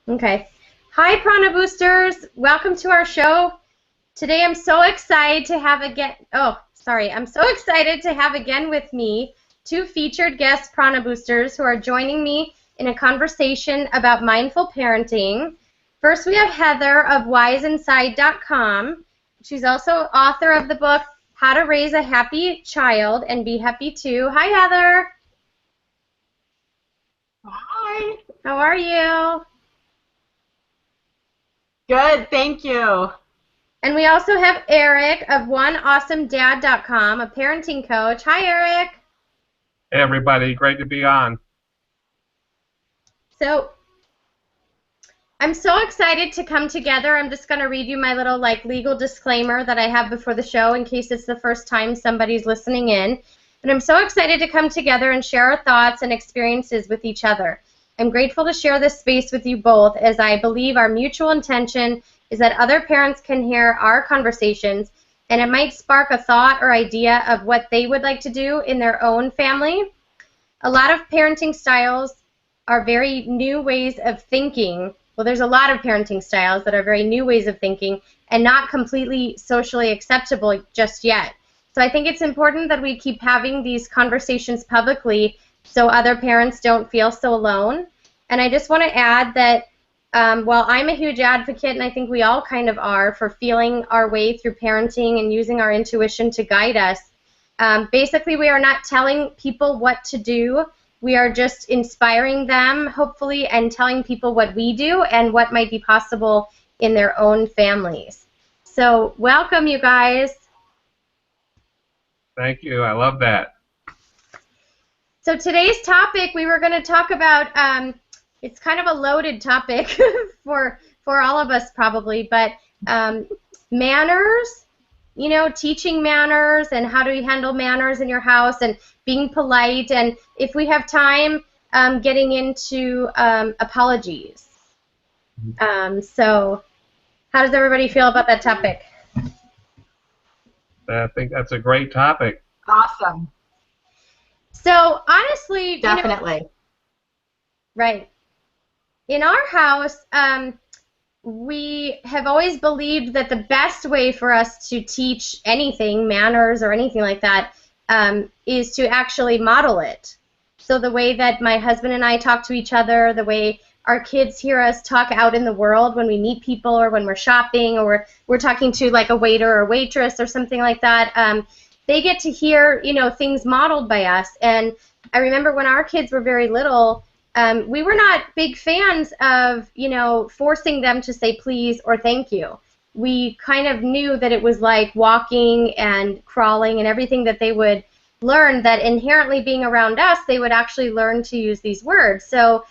Okay. Hi, Prana Boosters. Welcome to our show. Today I'm so excited to have I'm so excited to have again with me two featured guest Prana Boosters who are joining me in a conversation about mindful parenting. First, we have Heather of wiseinside.com. She's also author of the book How to Raise a Happy Child and Be Happy Too. Hi, Heather. Hi. How are you? Good, thank you. And we also have Eric of oneawesomedad.com, a parenting coach. Hi, Eric. Hey, everybody. Great to be on. So I'm so excited to come together. I'm just going to read you my little legal disclaimer that I have before the show in case it's the first time somebody's listening in. But I'm so excited to come together and share our thoughts and experiences with each other. I'm grateful to share this space with you both, as I believe our mutual intention is that other parents can hear our conversations, and it might spark a thought or idea of what they would like to do in their own family. A lot of parenting styles are very new ways of thinking. Well, there's a lot of parenting styles that are very new ways of thinking and not completely socially acceptable just yet. So I think it's important that we keep having these conversations publicly so other parents don't feel so alone. And I just want to add that while I'm a huge advocate, and I think we all kind of are, for feeling our way through parenting and using our intuition to guide us, basically we are not telling people what to do. We are just inspiring them, hopefully, and telling people what we do and what might be possible in their own families. So welcome, you guys. Thank you. I love that. So today's topic, we were going to talk about, it's kind of a loaded topic for all of us probably, but manners, you know, teaching manners and how do you handle manners in your house and being polite, and if we have time, getting into apologies. So how does everybody feel about that topic? I think that's a great topic. Awesome. So honestly, Definitely. you know, right. In our house, we have always believed that the best way for us to teach anything, manners or anything like that, is to actually model it. So the way that my husband and I talk to each other, the way our kids hear us talk out in the world when we meet people or when we're shopping or we're talking to like a waiter or waitress or something like that, they get to hear, you know, things modeled by us. And I remember when our kids were very little, we were not big fans of, you know, forcing them to say please or thank you. We kind of knew that it was like walking and crawling and everything that they would learn, that inherently being around us, they would actually learn to use these words. So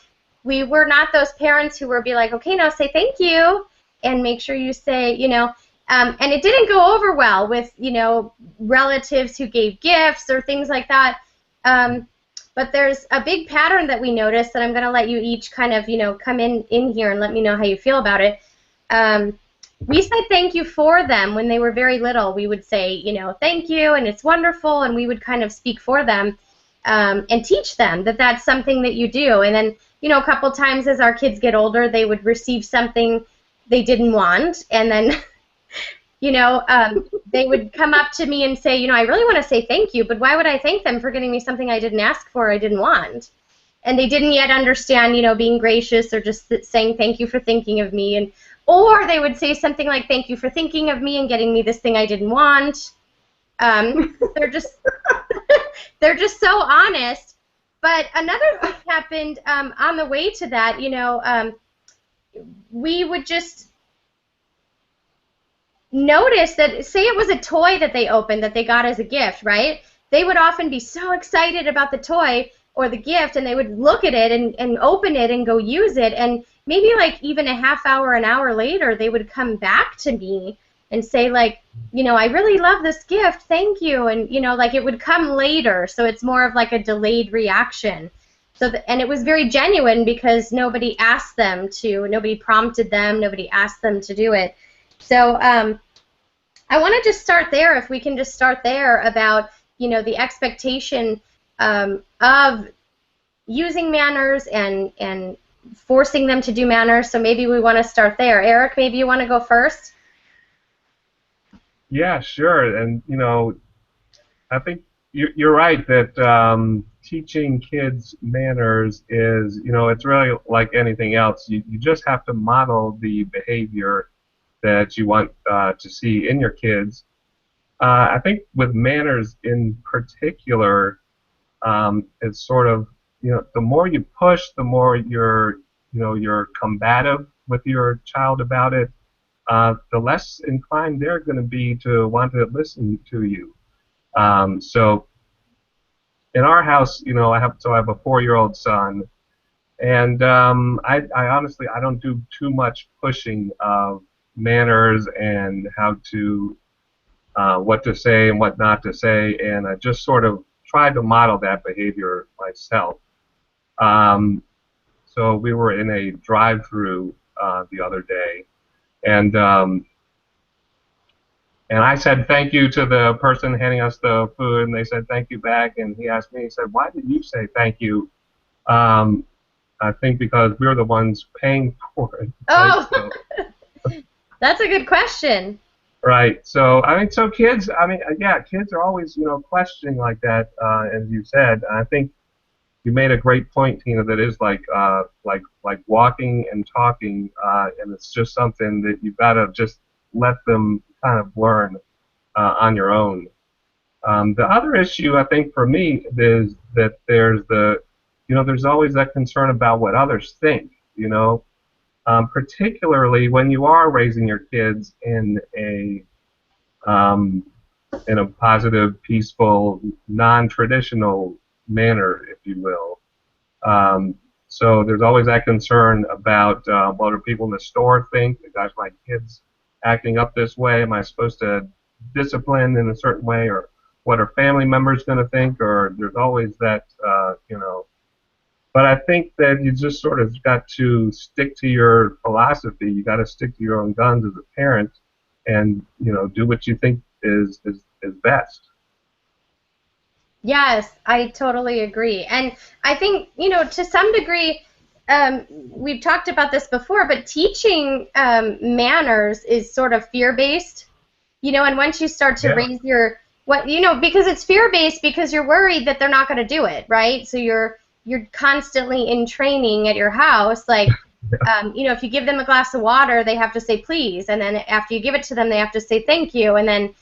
we were not those parents who were be like, okay, now say thank you and make sure you say, you know, and it didn't go over well with, you know, relatives who gave gifts or things like that. But there's a big pattern that we noticed that I'm going to let you each kind of, you know, come in here and let me know how you feel about it. We said thank you for them when they were very little. We would say, you know, thank you, and it's wonderful, and we would kind of speak for them and teach them that that's something that you do. And then, you know, a couple times as our kids get older, they would receive something they didn't want, and then you know, they would come up to me and say, you know, I really want to say thank you, but why would I thank them for getting me something I didn't ask for or I didn't want? And they didn't yet understand, you know, being gracious or just saying thank you for thinking of me. And or they would say something like, thank you for thinking of me and getting me this thing I didn't want. They're just they're just so honest. But another thing happened on the way to that, you know, we would just notice that, say it was a toy that they opened that they got as a gift, right? They would often be so excited about the toy or the gift, and they would look at it and open it and go use it, and maybe like even a half hour, an hour later, they would come back to me and say like, you know, I really love this gift, thank you, and you know, like it would come later, so it's more of like a delayed reaction. So and it was very genuine because nobody asked them to, nobody prompted them, nobody asked them to do it. So I want to just start there, if we can just start there, about, you know, the expectation of using manners and forcing them to do manners. So maybe we want to start there. Eric, maybe you want to go first? Yeah, sure. And, I think you're right that teaching kids manners is, it's really like anything else. You just have to model the behavior that you want to see in your kids. I think with manners in particular, it's sort of, the more you push, the more you're combative with your child about it, the less inclined they're going to be to want to listen to you. So in our house, I have a 4-year-old son, and I honestly I don't do too much pushing of manners and how to what to say and what not to say, and I just sort of tried to model that behavior myself. Um, so we were in a drive-through the other day, and and I said thank you to the person handing us the food, and they said thank you back. And he asked me, he said, "Why did you say thank you?" Um, I think because we were the ones paying for it. Right? Oh, So, that's a good question. right. So I mean, so kids. I mean, yeah, kids are always questioning like that, as you said. I think you made a great point, Tina. That is like walking and talking, and it's just something that you've got to just let them kind of learn on your own. The other issue I think for me is that there's always that concern about what others think. Particularly when you are raising your kids um, in a positive, peaceful, non-traditional manner, if you will. Um, so there's always that concern about what do people in the store think? Gosh, my kid's acting up this way. Am I supposed to discipline in a certain way, or what are family members going to think? Or there's always that, But I think that you just sort of got to stick to your philosophy. You got to stick to your own guns as a parent, and do what you think is best. Yes, I totally agree. And I think, to some degree, we've talked about this before, but teaching manners is sort of fear-based, and once you start to Yeah. raise because it's fear-based because you're worried that they're not going to do it, right? So you're constantly in training at your house, like, if you give them a glass of water, they have to say please, and then after you give it to them, they have to say thank you, and then,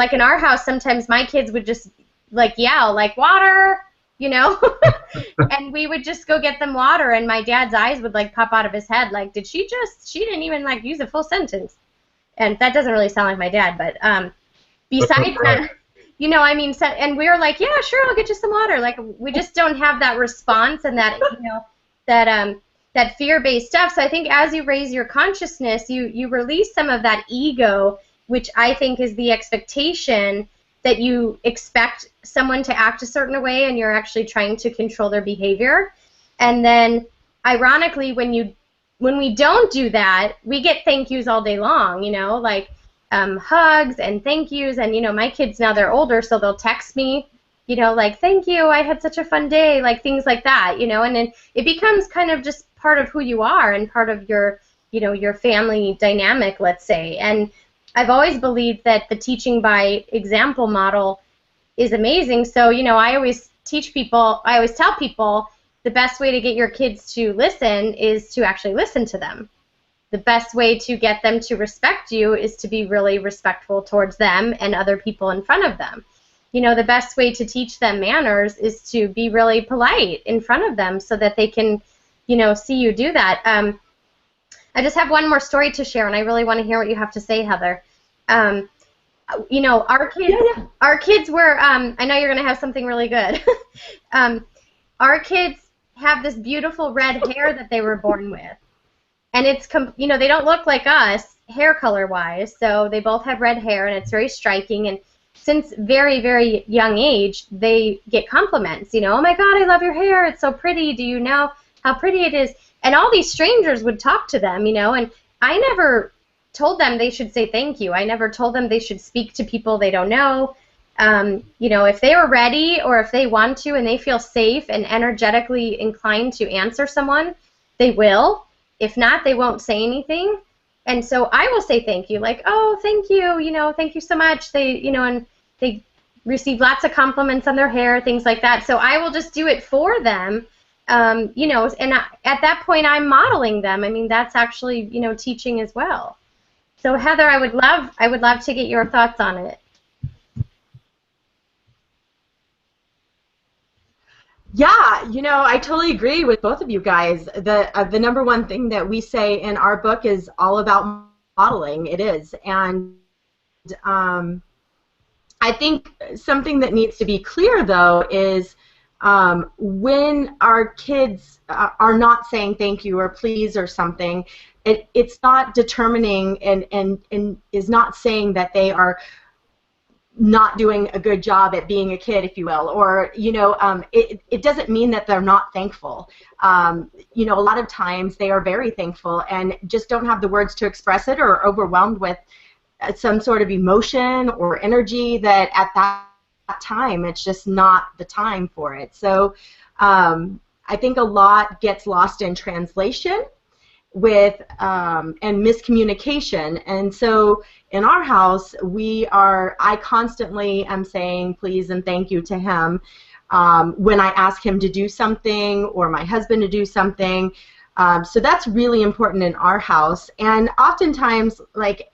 like in our house, sometimes my kids would just like yell like water, and we would just go get them water, and my dad's eyes would like pop out of his head like, she didn't even like use a full sentence. And that doesn't really sound like my dad, but besides Right. that, and we were like, yeah, sure, I'll get you some water. Like, we just don't have that response and that, that that fear-based stuff. So I think as you raise your consciousness, you release some of that ego, which I think is the expectation that you expect someone to act a certain way, and you're actually trying to control their behavior. And then, ironically, when we don't do that, we get thank yous all day long, like hugs and thank yous. And, my kids now, they're older, so they'll text me, like, thank you, I had such a fun day, like things like that, and then it becomes kind of just part of who you are and part of your, your family dynamic, let's say. And I've always believed that the teaching by example model is amazing. So, I always tell people the best way to get your kids to listen is to actually listen to them. The best way to get them to respect you is to be really respectful towards them and other people in front of them. The best way to teach them manners is to be really polite in front of them so that they can, see you do that. I just have one more story to share, and I really want to hear what you have to say, Heather. Our kids were, I know you're going to have something really good. Our kids have this beautiful red hair that they were born with. And it's, they don't look like us hair color wise, so they both have red hair, and it's very striking. And since very, very young age, they get compliments, oh my God, I love your hair, it's so pretty, do you know how pretty it is? And all these strangers would talk to them, and I never told them they should say thank you. I never told them they should speak to people they don't know. You know, if they are ready or if they want to and they feel safe and energetically inclined to answer someone, they will. If not, they won't say anything. And so I will say thank you, like, oh, thank you, you know, thank you so much. They, you know, and they receive lots of compliments on their hair, things like that. So I will just do it for them, you know, and at that point I'm modeling them. I mean, that's actually, you know, teaching as well. So Heather, I would love to get your thoughts on it. Yeah, you know, I totally agree with both of you guys. The number one thing that we say in our book is all about modeling. It is, and um, I think something that needs to be clear though is when our kids are not saying thank you or please or something, it's not determining and is not saying that they are not doing a good job at being a kid, if you will, or, you know, it doesn't mean that they're not thankful. You know, a lot of times they are very thankful and just don't have the words to express it, or overwhelmed with some sort of emotion or energy that at that time it's just not the time for it. So I think a lot gets lost in translation with and miscommunication. And so in our house, I constantly am saying please and thank you to him when I ask him to do something or my husband to do something. So that's really important in our house. And oftentimes, like,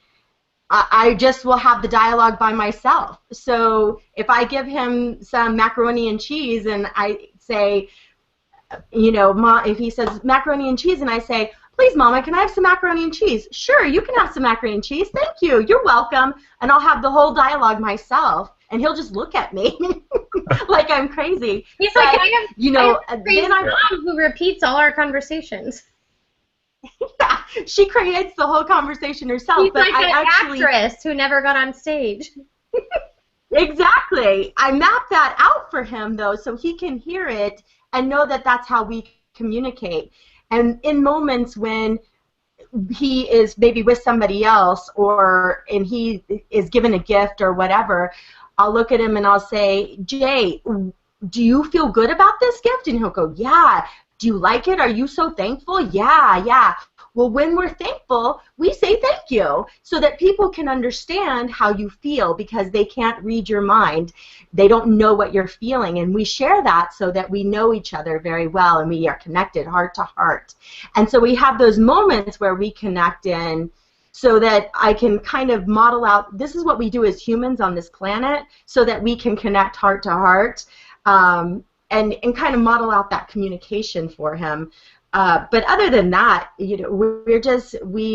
I just will have the dialogue by myself. So if I give him some macaroni and cheese and I say, you know, if he says macaroni and cheese and I say, please, Mama, can I have some macaroni and cheese? Sure, you can have some macaroni and cheese. Thank you. You're welcome. And I'll have the whole dialogue myself, and he'll just look at me like I'm crazy. He's like, you know, I have a crazy mom who repeats all our conversations. Yeah, she creates the whole conversation herself. He's like an actress who never got on stage. Exactly. I map that out for him, though, so he can hear it and know that that's how we communicate. And in moments when he is maybe with somebody else and he is given a gift or whatever, I'll look at him and I'll say, Jay, do you feel good about this gift? And he'll go, yeah. Do you like it? Are you so thankful? Yeah, yeah. Well, when we're thankful, we say thank you so that people can understand how you feel, because they can't read your mind. They don't know what you're feeling, and we share that so that we know each other very well and we are connected heart to heart. And so we have those moments where we connect in so that I can kind of model out, this is what we do as humans on this planet so that we can connect heart to heart. And kind of model out that communication for him. But other than that, you know,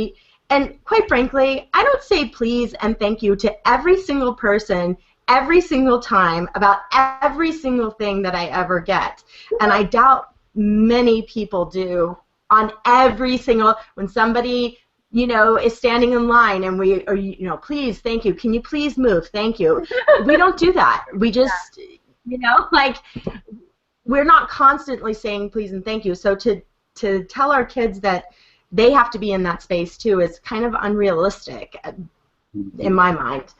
and quite frankly, I don't say please and thank you to every single person every single time about every single thing that I ever get. And I doubt many people do on every single, when somebody, you know, is standing in line and you know, please, thank you, can you please move, thank you. We don't do that. We just, you know, like, we're not constantly saying please and thank you. So to tell our kids that they have to be in that space too is kind of unrealistic in my mind.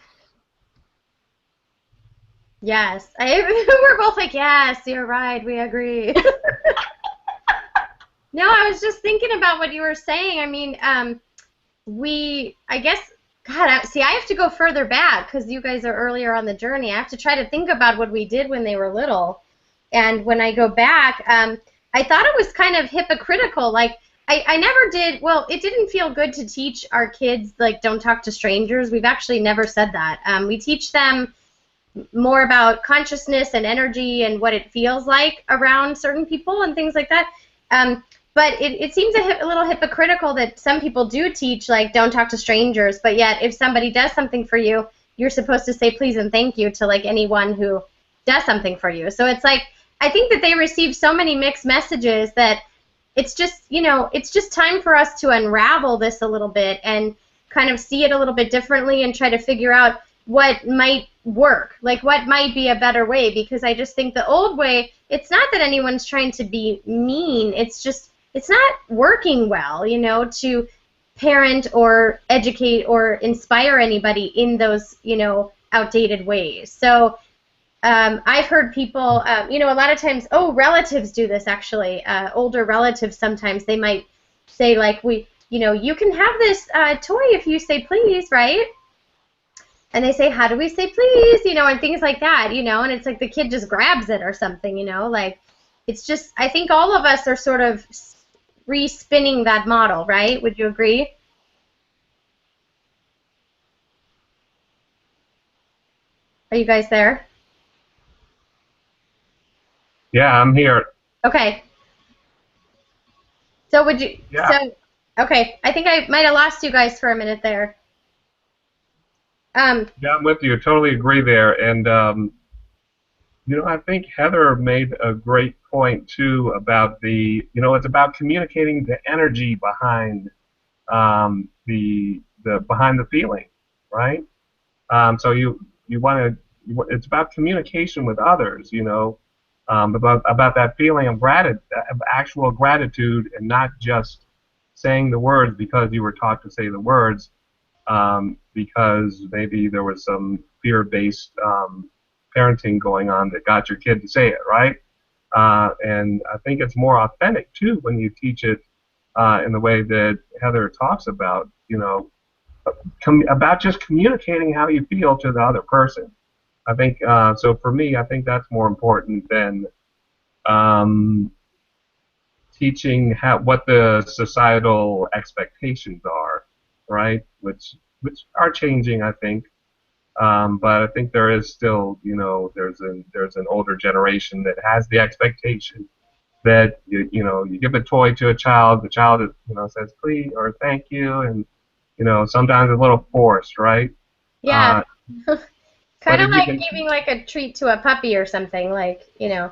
Yes. We're both like, yes, you're right, we agree. No, I was just thinking about what you were saying. I mean, I guess, God, see, I have to go further back because you guys are earlier on the journey. I have to try to think about what we did when they were little. And when I go back, I thought it was kind of hypocritical. Like, I never did, well, it didn't feel good to teach our kids, like, don't talk to strangers. We've actually never said that. We teach them more about consciousness and energy and what it feels like around certain people and things like that. But it seems a little hypocritical that some people do teach, like, don't talk to strangers, but yet if somebody does something for you, you're supposed to say please and thank you to, like, anyone who does something for you. So it's like, I think that they receive so many mixed messages that it's just, you know, it's just time for us to unravel this a little bit and kind of see it a little bit differently and try to figure out what might work, like what might be a better way, because I just think the old way, it's not that anyone's trying to be mean, it's just, it's not working well, you know, to parent or educate or inspire anybody in those, you know, outdated ways. So I've heard people, you know, a lot of times, oh, relatives do this actually. Older relatives sometimes they might say like, you know, you can have this toy if you say please, right? And they say, how do we say please? You know, and things like that, you know, and it's like the kid just grabs it or something, you know, like it's just, I think all of us are sort of re-spinning that model, right? Would you agree? Are you guys there? Yeah, I'm here. Okay. So would you, Yeah, so, okay, I think I might have lost you guys for a minute there. Um, yeah, I'm with you. Totally agree there. And you know, I think Heather made a great point too about you know, it's about communicating the energy behind the behind the feeling, right? So you want to, it's about communication with others, you know, about that feeling of actual gratitude, and not just saying the words because you were taught to say the words, because maybe there was some fear-based parenting going on that got your kid to say it, right? And I think it's more authentic too when you teach it in the way that Heather talks about, you know, about just communicating how you feel to the other person. I think so. For me, I think that's more important than um, teaching what the societal expectations are, right? Which are changing, I think. But I think there is still, you know, there's an older generation that has the expectation that you know, you give a toy to a child, the child, you know, says please or thank you, and you know, sometimes a little forced, right? yeah, Uh, kind but of if you like can, giving like a treat to a puppy or something, like, you know.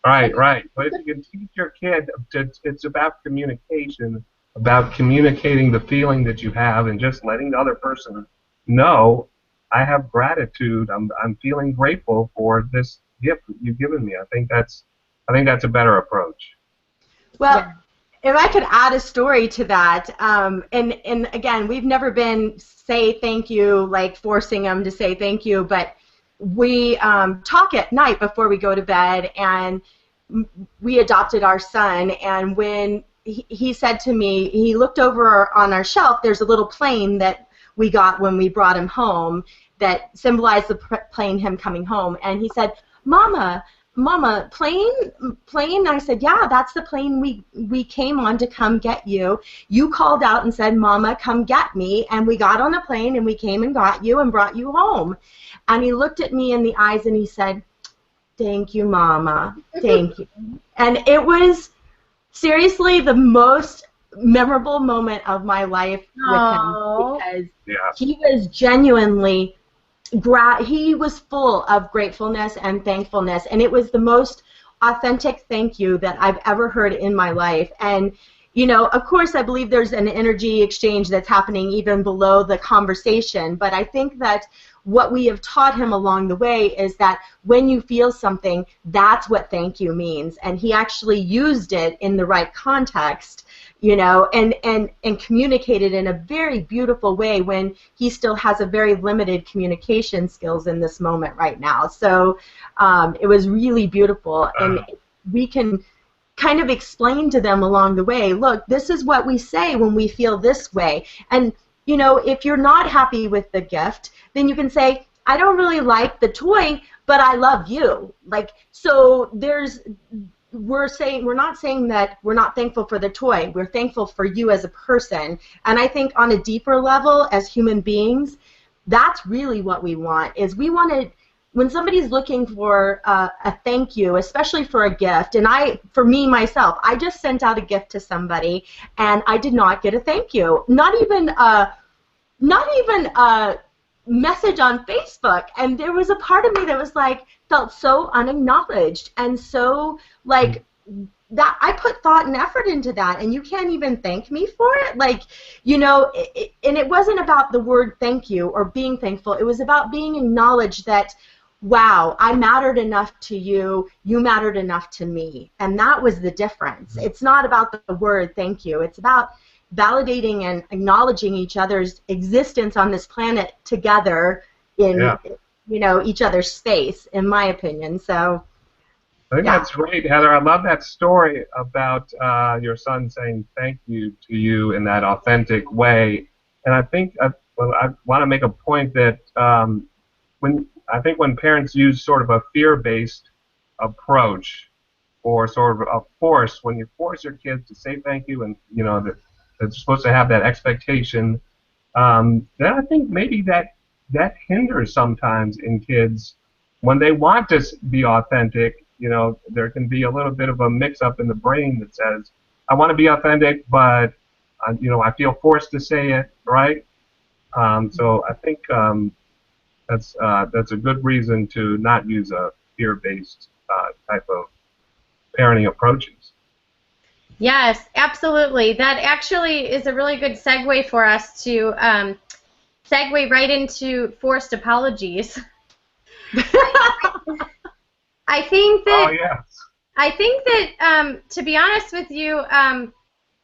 right, right. But if you can teach your kid, it's about communication, about communicating the feeling that you have, and just letting the other person know, I have gratitude. I'm feeling grateful for this gift that you've given me. I think that's a better approach. Well, Yeah. if I could add a story to that, and again, we've never been say thank you, like forcing them to say thank you, but we talk at night before we go to bed, and we adopted our son, and when he said to me, he looked over on our shelf, there's a little plane that we got when we brought him home that symbolized the plane, him coming home, and he said, Mama, Mama, plane? I said, yeah, that's the plane we came on to come get you. You called out and said, Mama, come get me, and we got on the plane and we came and got you and brought you home. And he looked at me in the eyes and he said, thank you, Mama, thank you. And it was seriously the most memorable moment of my life with him, Oh, because Yeah. he was genuinely he was full of gratefulness and thankfulness, and it was the most authentic thank you that I've ever heard in my life. And you know, of course, I believe there's an energy exchange that's happening even below the conversation, but I think that what we have taught him along the way is that when you feel something, that's what thank you means, and he actually used it in the right context, you know, and communicated in a very beautiful way when he still has a very limited communication skills in this moment right now. So it was really beautiful, and we can kind of explain to them along the way, look, this is what we say when we feel this way. And, you know, if you're not happy with the gift, then you can say, I don't really like the toy, but I love you. Like, so we're not saying that we're not thankful for the toy. We're thankful for you as a person. And I think on a deeper level, as human beings, that's really what we want. Is we want to, when somebody's looking for a thank you, especially for a gift, and for me myself, I just sent out a gift to somebody, and I did not get a thank you. Not even a message on Facebook, and there was a part of me that was like, felt so unacknowledged, and so like that I put thought and effort into that, and you can't even thank me for it. Like, you know, and it wasn't about the word thank you or being thankful. It was about being acknowledged that, wow, I mattered enough to you, you mattered enough to me, and that was the difference. It's not about the word thank you. It's about validating and acknowledging each other's existence on this planet together in Yeah. each other's space, in my opinion. So, I think yeah. that's great, Heather. I love that story about your son saying thank you to you in that authentic way. And I think well, I want to make a point that when parents use sort of a fear-based approach or sort of a force, when you force your kids to say thank you and that they're supposed to have that expectation, then I think maybe that hinders sometimes in kids when they want to be authentic. There can be a little bit of a mix-up in the brain that says, I want to be authentic, but I feel forced to say it, right? So I think that's a good reason to not use a fear-based type of parenting approaches. Yes, absolutely. That actually is a really good segue for us to segue right into forced apologies. I think Oh that yes. to be honest with you,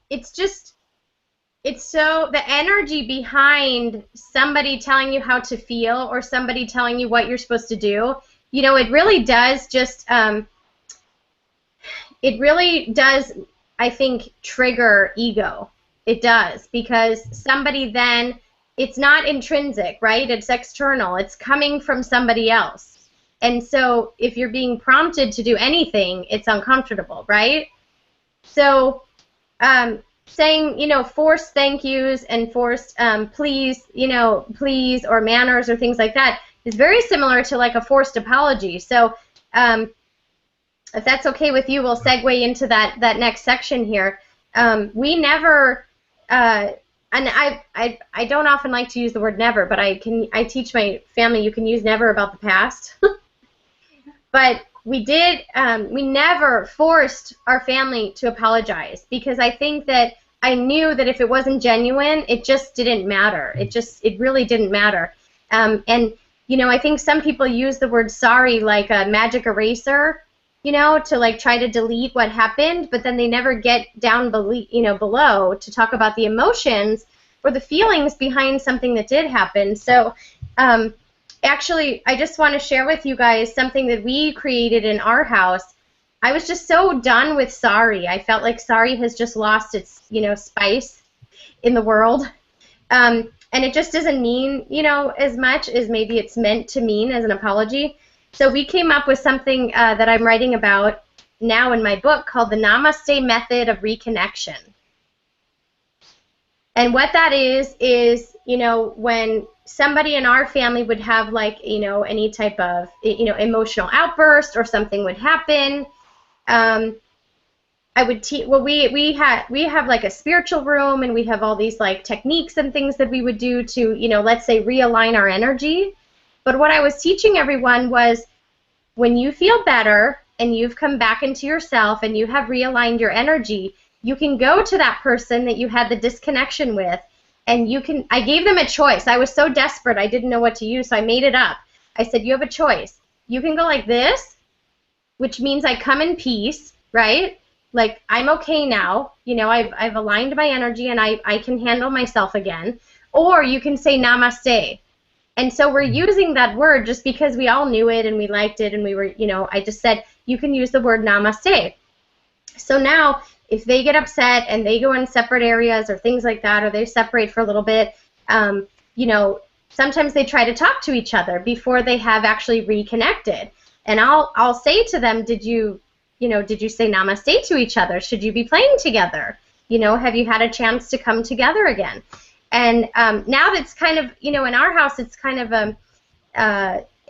it's so the energy behind somebody telling you how to feel or somebody telling you what you're supposed to do, it really does I think, trigger ego. It does, because somebody then, it's not intrinsic, right? It's external. It's coming from somebody else. And so if you're being prompted to do anything, it's uncomfortable, right? So saying, forced thank yous and forced please, please, or manners or things like that is very similar to like a forced apology. So if that's okay with you, we'll segue into that next section here. We never, and I don't often like to use the word never, but I teach my family you can use never about the past. But we never forced our family to apologize, because I think that I knew that if it wasn't genuine, it just didn't matter. It really didn't matter. And I think some people use the word sorry like a magic eraser, to like try to delete what happened, but then they never get down below to talk about the emotions or the feelings behind something that did happen. So actually, I just want to share with you guys something that we created in our house. I was just so done with sorry. I felt like sorry has just lost its, spice in the world. And it just doesn't mean, as much as maybe it's meant to mean as an apology. So we came up with something that I'm writing about now in my book called the Namaste Method of Reconnection. And what that is, when somebody in our family would have like, any type of, emotional outburst or something would happen, I would teach. Well, we have like a spiritual room, and we have all these like techniques and things that we would do to, let's say realign our energy. But what I was teaching everyone was, when you feel better and you've come back into yourself and you have realigned your energy, you can go to that person that you had the disconnection with, and I gave them a choice. I was so desperate, I didn't know what to use, so I made it up. I said, you have a choice. You can go like this, which means I come in peace, right? Like, I'm okay now. I've aligned my energy and I can handle myself again. Or you can say namaste. And so we're using that word just because we all knew it and we liked it, and we were, I just said, you can use the word namaste. So now, if they get upset and they go in separate areas or things like that, or they separate for a little bit, sometimes they try to talk to each other before they have actually reconnected. And I'll say to them, did you say namaste to each other? Should you be playing together? Have you had a chance to come together again? And now that's kind of, in our house, it's kind of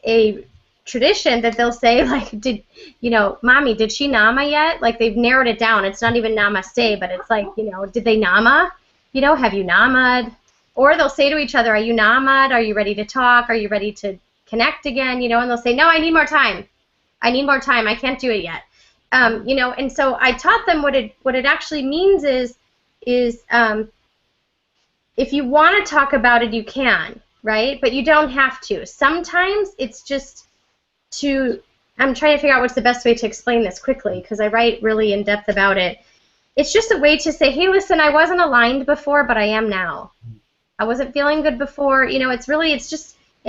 a tradition that they'll say, like, Mommy, did she nama yet? Like, they've narrowed it down. It's not even namaste, but it's like, did they nama? Have you namad? Or they'll say to each other, are you namad? Are you ready to talk? Are you ready to connect again? And they'll say, no, I need more time. I need more time. I can't do it yet. And so I taught them what it actually means is if you want to talk about it, you can, right? But you don't have to. Sometimes it's just I'm trying to figure out what's the best way to explain this quickly, because I write really in depth about it. It's just a way to say, hey, listen, I wasn't aligned before, but I am now. I wasn't feeling good before. And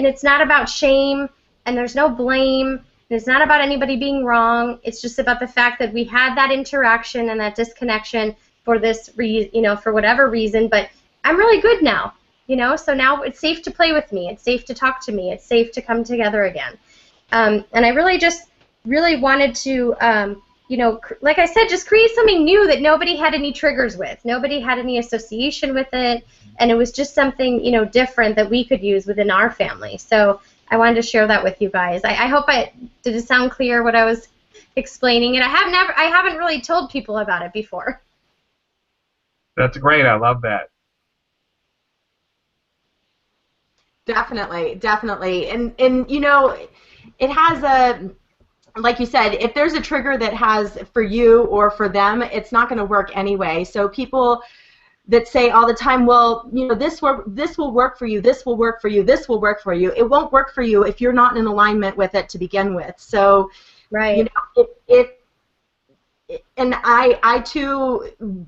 it's not about shame. and there's no blame. It's not about anybody being wrong. It's just about the fact that we had that interaction and that disconnection for this for whatever reason, but I'm really good now, so now it's safe to play with me. It's safe to talk to me. It's safe to come together again. And I really wanted to, like I said, just create something new that nobody had any triggers with. Nobody had any association with it, and it was just something, different that we could use within our family. So I wanted to share that with you guys. I hope did it sound clear what I was explaining? And I haven't really told people about it before. That's great. I love that. Definitely, definitely. And it has a, like you said, if there's a trigger that has for you or for them, it's not going to work anyway. So people that say all the time, well, this will work for you, this will work for you, this will work for you. It won't work for you if you're not in alignment with it to begin with. So, right. And I too,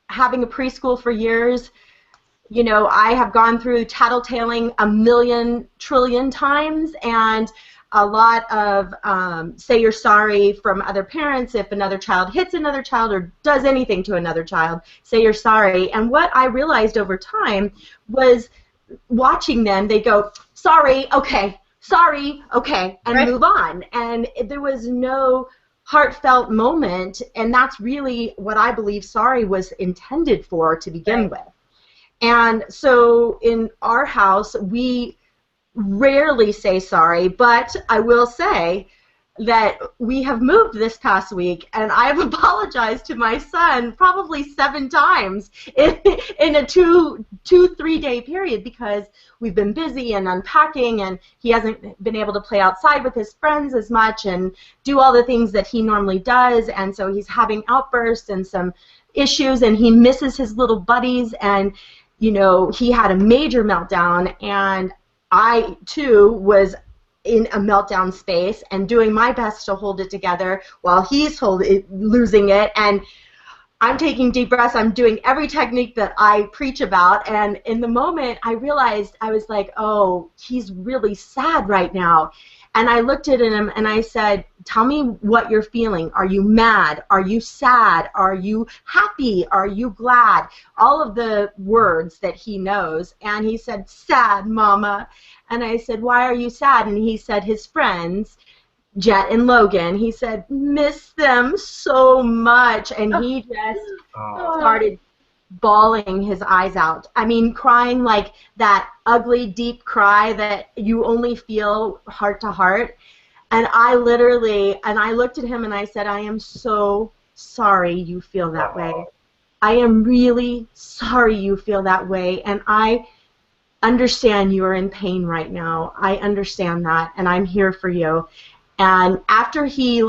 having a preschool for years, I have gone through tattletaling a million trillion times, and a lot of say you're sorry from other parents if another child hits another child or does anything to another child. Say you're sorry. And what I realized over time was watching them, they go, sorry, okay, and right. move on. And there was no heartfelt moment, and that's really what I believe sorry was intended for to begin with. And so in our house, we rarely say sorry, but I will say that we have moved this past week, and I have apologized to my son probably 7 times in a 3 day period, because we've been busy and unpacking, and he hasn't been able to play outside with his friends as much and do all the things that he normally does, and so he's having outbursts and some issues, and he misses his little buddies, and he had a major meltdown, and I too was in a meltdown space and doing my best to hold it together while he's losing it. And I'm taking deep breaths. I'm doing every technique that I preach about. And in the moment, I realized, I was like, oh, he's really sad right now. And I looked at him and I said, tell me what you're feeling. Are you mad? Are you sad? Are you happy? Are you glad? All of the words that he knows. And he said, sad, Mama. And I said, why are you sad? And he said, his friends, Jet and Logan, he said, miss them so much. And he just started bawling his eyes out. I mean, crying like that ugly, deep cry that you only feel heart to heart. And I looked at him and I said, I am so sorry you feel that way. I am really sorry you feel that way. And I understand you are in pain right now. I understand that, and I'm here for you. And after he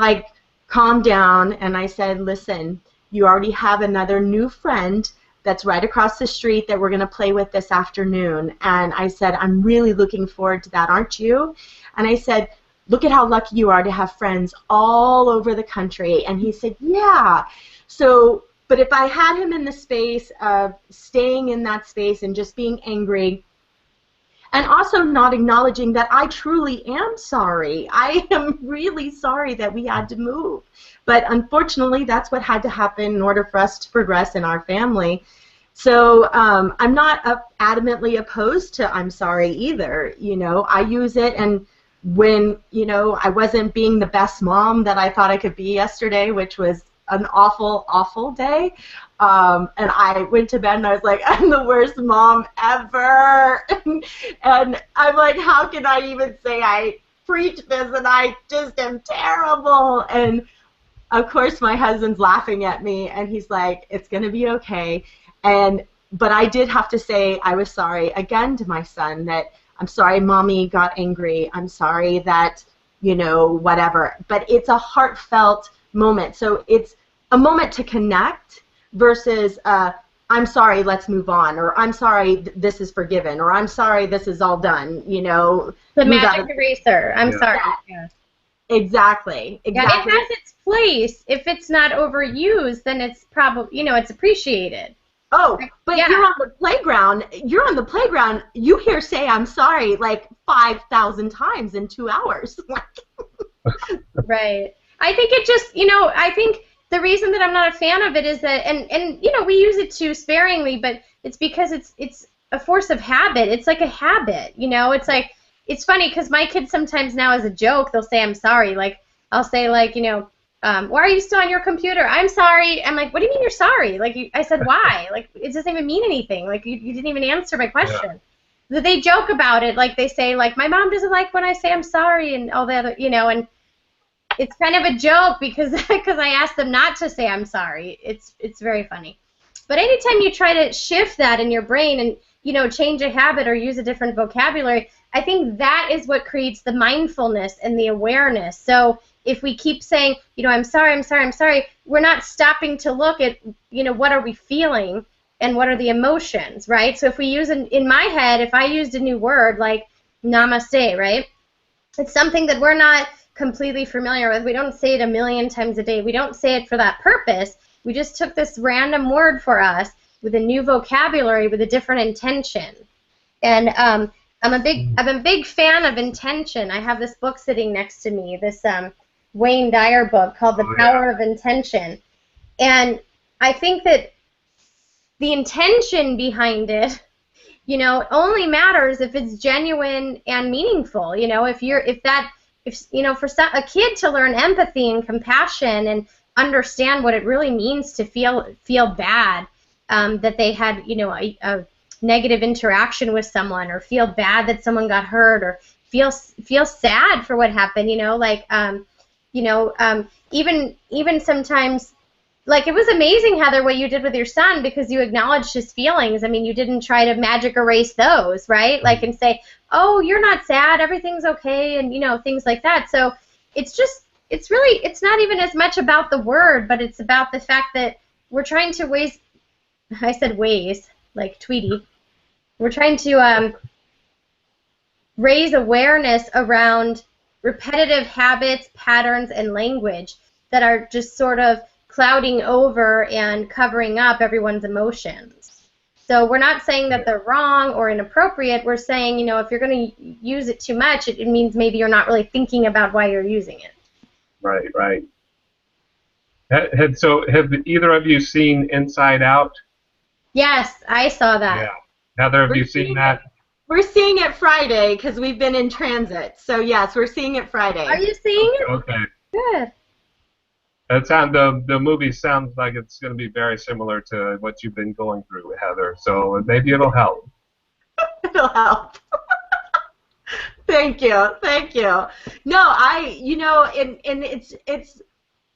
calmed down, and I said, listen, you already have another new friend that's right across the street that we're going to play with this afternoon. And I said, I'm really looking forward to that, aren't you? And I said, look at how lucky you are to have friends all over the country. And he said, yeah. So, but if I had him in the space of staying in that space and just being angry, and also not acknowledging that I truly am sorry. I am really sorry that we had to move. But unfortunately, that's what had to happen in order for us to progress in our family. So I'm not adamantly opposed to I'm sorry either. I use it, and when, I wasn't being the best mom that I thought I could be yesterday, which was an awful, awful day. And I went to bed and I was like, I'm the worst mom ever. And I'm like, how can I even say I preach this and I just am terrible? And of course my husband's laughing at me and he's like, it's going to be okay. But I did have to say I was sorry again to my son, that I'm sorry Mommy got angry. I'm sorry that, whatever. But it's a heartfelt moment. So it's a moment to connect versus I'm sorry, let's move on, or I'm sorry, this is forgiven, or I'm sorry, this is all done, The magic eraser. I'm sorry. Yeah. Exactly. Yeah, it has its place. If it's not overused, then it's probably, it's appreciated. Oh, but Yeah. you're on the playground. You're on the playground. You hear "say I'm sorry" like 5,000 times in 2 hours. Right. I think it just, I think the reason that I'm not a fan of it is that, and we use it too sparingly, but it's because it's a force of habit. It's like a habit, It's like, it's funny because my kids sometimes now as a joke, they'll say, I'm sorry. Like, I'll say, like, why are you still on your computer? I'm sorry. I'm like, what do you mean you're sorry? Like, I said, why? Like, it doesn't even mean anything. Like, you didn't even answer my Yeah. question. They joke about it. Like, they say, like, my mom doesn't like when I say I'm sorry and all the other, and it's kind of a joke because I asked them not to say I'm sorry. It's very funny. But anytime you try to shift that in your brain and change a habit or use a different vocabulary, I think that is what creates the mindfulness and the awareness. So if we keep saying, I'm sorry, I'm sorry, I'm sorry, we're not stopping to look at, what are we feeling and what are the emotions, right? So if we use in my head, if I used a new word like namaste, right? It's something that we're not completely familiar with. We don't say it a million times a day. We don't say it for that purpose. We just took this random word for us with a new vocabulary with a different intention. And I'm a big fan of intention. I have this book sitting next to me, this Wayne Dyer book called The Oh, yeah. Power of Intention. And I think that the intention behind it only matters if it's genuine and meaningful. For a kid to learn empathy and compassion and understand what it really means to feel bad, that they had, a negative interaction with someone, or feel bad that someone got hurt, or feel sad for what happened, even sometimes, like, it was amazing, Heather, what you did with your son, because you acknowledged his feelings. I mean, you didn't try to magic erase those, right? Like, and say, oh, you're not sad, everything's okay, and, things like that. So it's not even as much about the word, but it's about the fact that we're trying to I said ways, like Tweety. We're trying to raise awareness around repetitive habits, patterns, and language that are just sort of clouding over and covering up everyone's emotions. So we're not saying that they're wrong or inappropriate. We're saying, if you're going to use it too much, it means maybe you're not really thinking about why you're using it. Right, right. So have either of you seen Inside Out? Yes, I saw that. Yeah. Heather, have We're you seen seeing that? We're seeing it Friday because we've been in transit. So yes, we're seeing it Friday. Are you seeing it? Okay. Good. The movie sounds like it's going to be very similar to what you've been going through, Heather. So maybe it'll help. It'll help. Thank you, thank you. No, and it's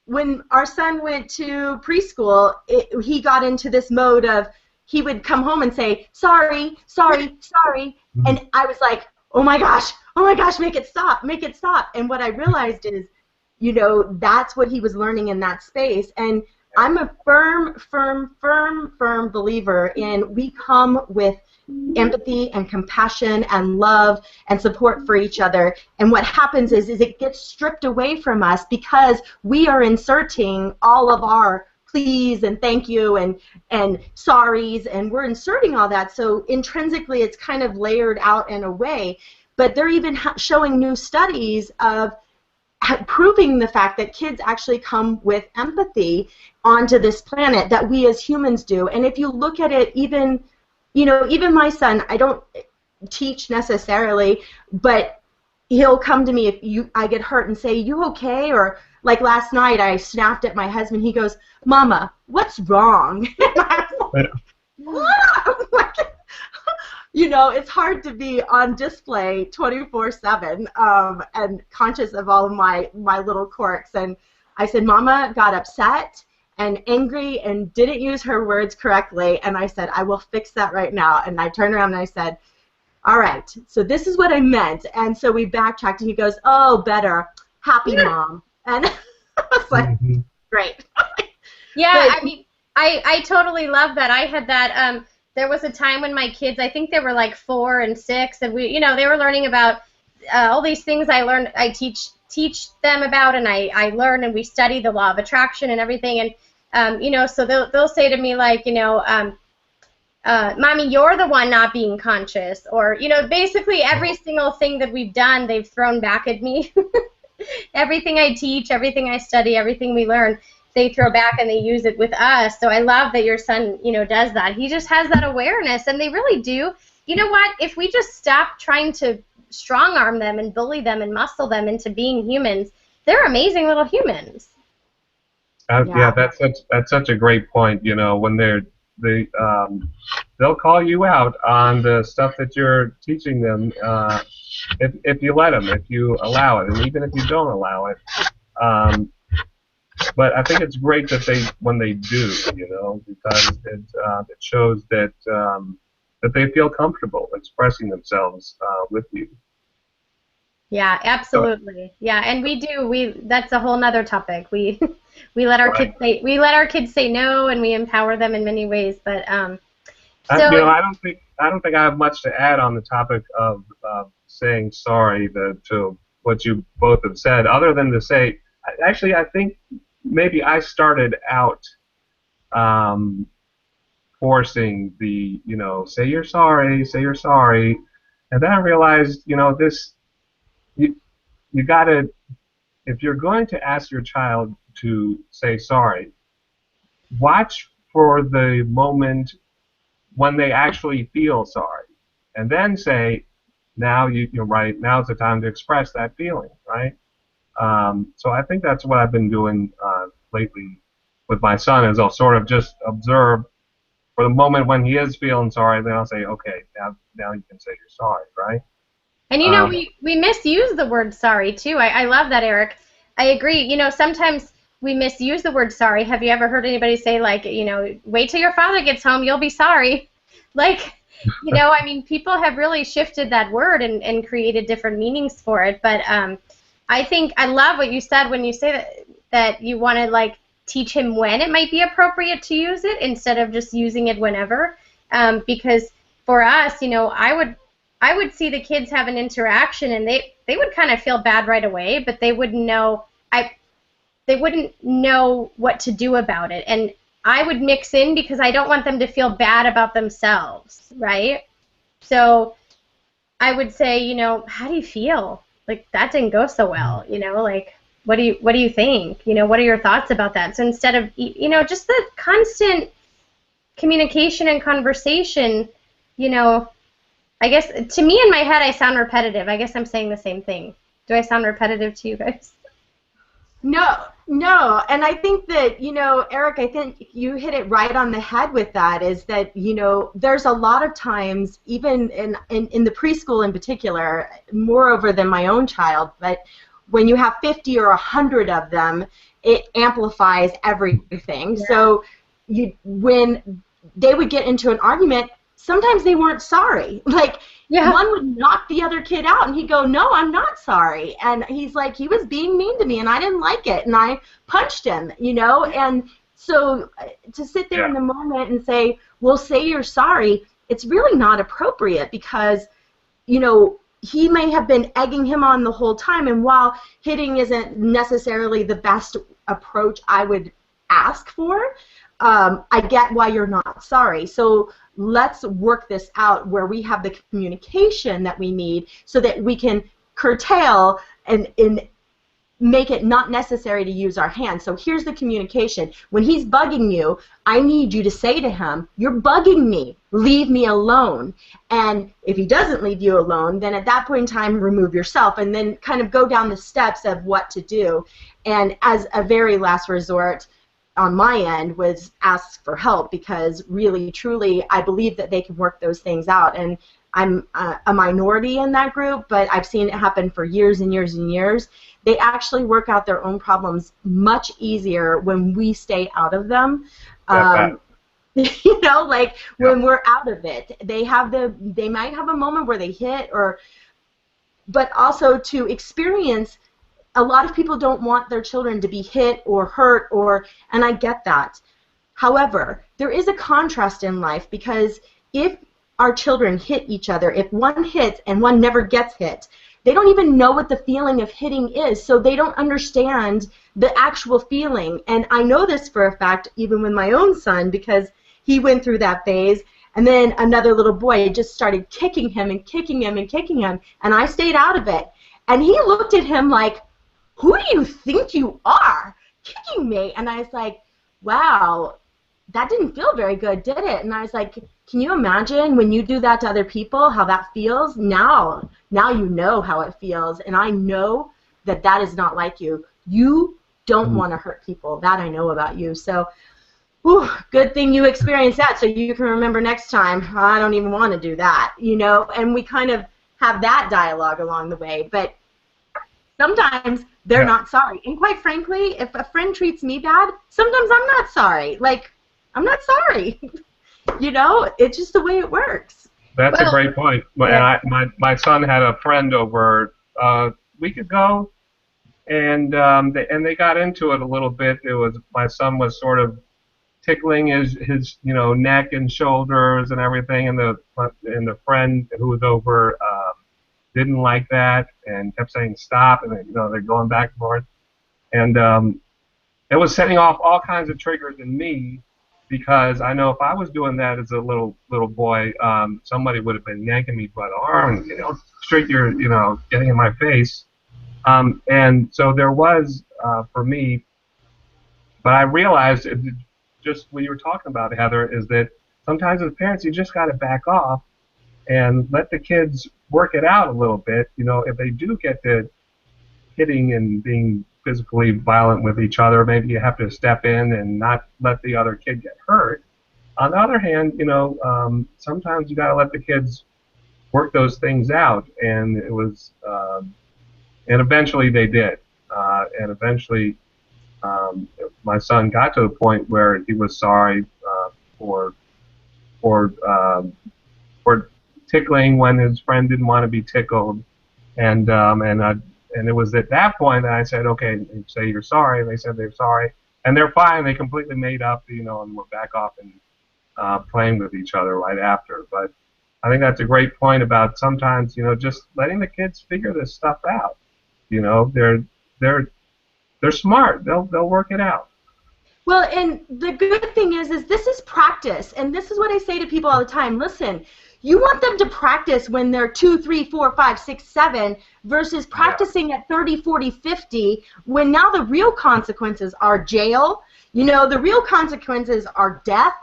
when our son went to preschool, he got into this mode of, he would come home and say, sorry, sorry, sorry, and I was like, oh my gosh, make it stop, make it stop. And what I realized is, that's what he was learning in that space. And I'm a firm believer in, we come with empathy and compassion and love and support for each other. And what happens is it gets stripped away from us because we are inserting all of our please and thank you and sorries, and we're inserting all that. So intrinsically, it's kind of layered out in a way. But they're even showing new studies of proving the fact that kids actually come with empathy onto this planet, that we as humans do. And if you look at it, even my son, I don't teach necessarily, but he'll come to me if I get hurt and say, you okay? Or like last night, I snapped at my husband. He goes, Mama, what's wrong? What? It's hard to be on display 24/7 and conscious of all of my little quirks. And I said, Mama got upset and angry and didn't use her words correctly. And I said, I will fix that right now. And I turned around and I said, all right, so this is what I meant. And so we backtracked, and he goes, oh, better. Happy mom. And I was like, great. Yeah, I mean, I totally love that. I had that. There was a time when my kids, I think they were like 4 and 6, and they were learning about all these things I teach them about, and I learn, and we study the law of attraction and everything, and so they'll say to me, like, Mommy, you're the one not being conscious, or, basically every single thing that we've done, they've thrown back at me. Everything I teach, everything I study, everything we learn, they throw back and they use it with us. So I love that your son, does that. He just has that awareness, and they really do. You know what? If we just stop trying to strong arm them and bully them and muscle them into being humans, they're amazing little humans. Yeah, that's such a great point. When they'll call you out on the stuff that you're teaching them, if you let them, if you allow it, and even if you don't allow it. But I think it's great that when they do, because it shows that that they feel comfortable expressing themselves with you. Yeah, absolutely. Yeah, and we do. That's a whole nother topic. We let our kids say no, and we empower them in many ways. But so I don't think I have much to add on the topic of saying sorry to what you both have said, other than to say, actually, I think maybe I started out forcing the say you're sorry, and then I realized you gotta, if you're going to ask your child to say sorry, watch for the moment when they actually feel sorry, and then say, now you're right, now's the time to express that feeling, right? So I think that's what I've been doing lately with my son, is I'll sort of just observe for the moment when he is feeling sorry, then I'll say, okay, now you can say you're sorry, right? And we misuse the word sorry too. I love that, Eric. I agree. Sometimes we misuse the word sorry. Have you ever heard anybody say, like, wait till your father gets home, you'll be sorry? Like, I mean, people have really shifted that word and created different meanings for it. But I think I love what you said when you say that you want to, like, teach him when it might be appropriate to use it instead of just using it whenever. Because for us, I would see the kids have an interaction, and they would kind of feel bad right away, but they wouldn't know what to do about it. And I would mix in because I don't want them to feel bad about themselves, right? So I would say, how do you feel? Like, that didn't go so well, like, what do you think? What are your thoughts about that? So instead of, just the constant communication and conversation, I guess, to me in my head, I sound repetitive. I guess I'm saying the same thing. Do I sound repetitive to you guys? No. And I think that, Eric, I think you hit it right on the head with that, is that, there's a lot of times, even in the preschool in particular, moreover than my own child, but when you have 50 or 100 of them, it amplifies everything. Yeah. So when they would get into an argument, sometimes they weren't sorry. Like, one would knock the other kid out, and he'd go, no, I'm not sorry. And he's like, he was being mean to me, and I didn't like it, and I punched him, And so to sit there in the moment and say, well, say you're sorry, it's really not appropriate, because, he may have been egging him on the whole time, and while hitting isn't necessarily the best approach I would ask for, I get why you're not sorry. So let's work this out where we have the communication that we need so that we can curtail and make it not necessary to use our hands. So here's the communication. When he's bugging you, I need you to say to him, you're bugging me. Leave me alone. And if he doesn't leave you alone, then at that point in time, remove yourself, and then kind of go down the steps of what to do. And as a very last resort, on my end, was ask for help, because really, truly, I believe that they can work those things out. And I'm a minority in that group, but I've seen it happen for years and years and years. They actually work out their own problems much easier when we stay out of them. Like when we're out of it, they might have a moment where they hit, but also to experience. A lot of people don't want their children to be hit or hurt, and I get that. However, there is a contrast in life, because if our children hit each other, if one hits and one never gets hit, they don't even know what the feeling of hitting is, so they don't understand the actual feeling. And I know this for a fact even with my own son, because he went through that phase, And then another little boy just started kicking him and kicking him and kicking him, and I stayed out of it. And he looked at him like, who do you think you are kicking me? And I was like, wow, that didn't feel very good, did it? And I was like, can you imagine when you do that to other people, how that feels? Now you know how it feels, and I know that that is not like you. You don't want to hurt people. That I know about you. So, whew, good thing you experienced that, so you can remember next time, I don't even want to do that, you know? And we kind of have that dialogue along the way. But sometimes they're not sorry. And quite frankly, if a friend treats me bad, sometimes I'm not sorry. Like, I'm not sorry. You know, it's just the way it works. That's a great point. Yeah. And my son had a friend over a week ago, and they got into it a little bit. It was, my son was sort of tickling his neck and shoulders and everything, and the friend who was over didn't like that and kept saying stop, and they're going back and forth, and it was setting off all kinds of triggers in me, because I know if I was doing that as a little boy, somebody would have been yanking me by the arm, and straight, getting in my face, and so there was for me, but I realized just what you were talking about, Heather, is that sometimes as parents you just got to back off and let the kids work it out a little bit. If they do get to hitting and being physically violent with each other, maybe you have to step in and not let the other kid get hurt. On the other hand, sometimes you got to let the kids work those things out, and it was, and eventually they did, and eventually my son got to the point where he was sorry for for tickling when his friend didn't want to be tickled, and it was at that point that I said, okay, say you're sorry, and they said they're sorry, and they're fine. They completely made up, and we're back off and playing with each other right after. But I think that's a great point about sometimes, just letting the kids figure this stuff out. They're smart. They'll work it out. Well, and the good thing is this is practice, and this is what I say to people all the time. Listen, you want them to practice when they're 2, 3, 4, 5, 6, 7, versus practicing at 30, 40, 50, when now the real consequences are jail. The real consequences are death.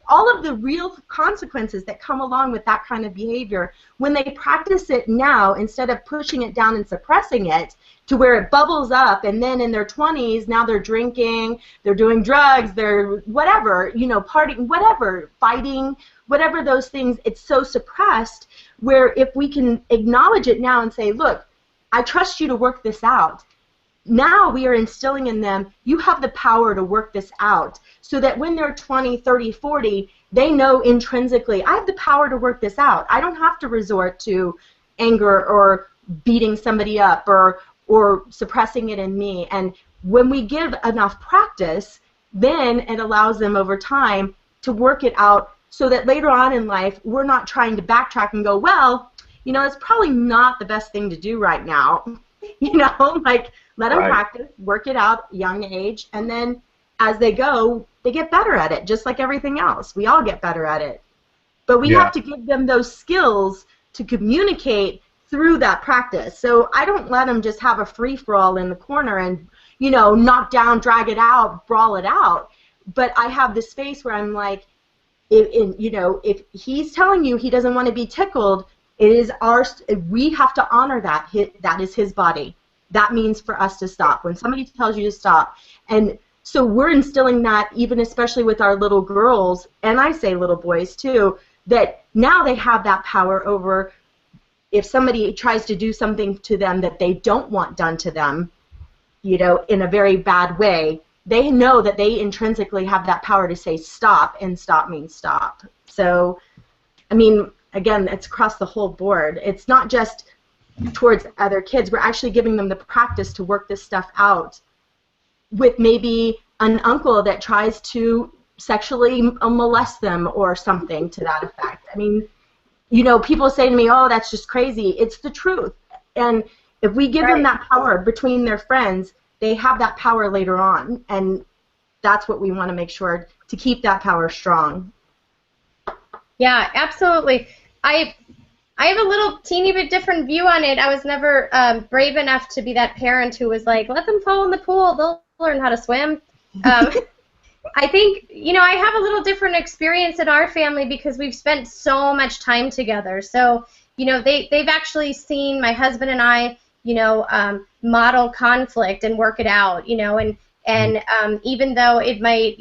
All of the real consequences that come along with that kind of behavior, when they practice it now, instead of pushing it down and suppressing it to where it bubbles up, and then in their 20s, now they're drinking, they're doing drugs, they're whatever, partying, whatever, fighting, whatever those things, it's so suppressed, where if we can acknowledge it now and say, look, I trust you to work this out. Now we are instilling in them, you have the power to work this out, so that when they're 20, 30, 40, they know intrinsically, I have the power to work this out. I don't have to resort to anger or beating somebody up or suppressing it in me. And when we give enough practice, then it allows them over time to work it out, so that later on in life, we're not trying to backtrack and go, well, it's probably not the best thing to do right now. Like, let them practice, work it out, young age, and then as they go, they get better at it, just like everything else. We all get better at it. But we have to give them those skills to communicate through that practice. So I don't let them just have a free-for-all in the corner and, knock down, drag it out, brawl it out. But I have this space where I'm like, if he's telling you he doesn't want to be tickled, it is we have to honor that. That is his body. That means for us to stop. When somebody tells you to stop. And so we're instilling that, even especially with our little girls, and I say little boys too, that now they have that power over, if somebody tries to do something to them that they don't want done to them, in a very bad way, they know that they intrinsically have that power to say stop, and stop means stop. So, I mean, again, it's across the whole board. It's not just towards other kids. We're actually giving them the practice to work this stuff out with maybe an uncle that tries to sexually molest them or something to that effect. I mean, people say to me, oh, that's just crazy. It's the truth. And if we give them that power between their friends, they have that power later on. And that's what we want to make sure, to keep that power strong. Yeah, absolutely. I I have a little teeny bit different view on it. I was never brave enough to be that parent who was like, let them fall in the pool. They'll learn how to swim. Um, I think, I have a little different experience in our family because we've spent so much time together. So, they've actually seen my husband and I, model conflict and work it out, and even though it might,